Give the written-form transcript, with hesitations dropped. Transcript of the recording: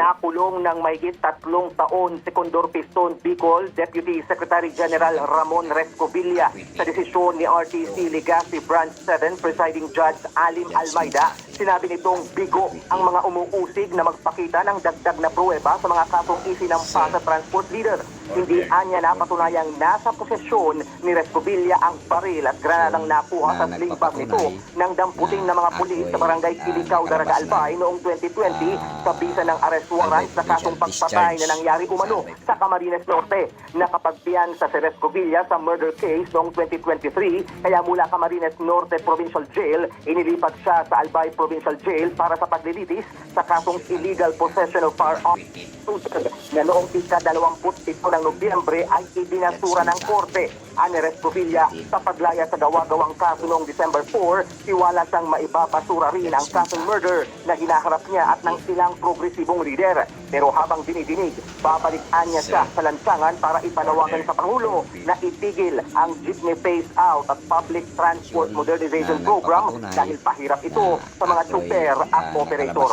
Nakulong ng mahigit 3 taon si Condor Piston Bicol Deputy Secretary General Ramon Rescovilla sa desisyon ni RTC Legacy Branch 7 Presiding Judge Alim Almeida. Sinabi nitong bigo ang mga umuusig na magpakita ng dagdag na pruweba sa mga kasong isinampa sa transport leader. Hindi anya napatunayang nasa posesyon ni Rescovilla ang baril at granadang nakuha sa sling bag nito ng damputing na mga pulis sa barangay Kilicao, Daraga Albay noong 2020 sa bisa ng arrest warrant sa kasong pagpatay na nangyari umano sa Camarines Norte. Nakapagpiyansa si Rescovilla sa murder case noong 2023 kaya mula Camarines Norte Provincial Jail inilipat siya sa Albay Provincial Jail para sa paglilitis sa kasong illegal possession of firearms na noong ika-27 ng Nobyembre ay ibinasura ng korte. Ani Rescovilla sa paglaya sa gawa-gawang kaso noong December 4, tiwala siyang maibabasura rin ang kasong murder na hinaharap niya at ng ilang progresibong leader. Pero habang dinidinig, babalikan niya siya sa lansangan para ipanawagan sa Pangulo na itigil ang jeepney phase-out at public transport modernization program dahil pahirap ito sa mga tsuper at operator.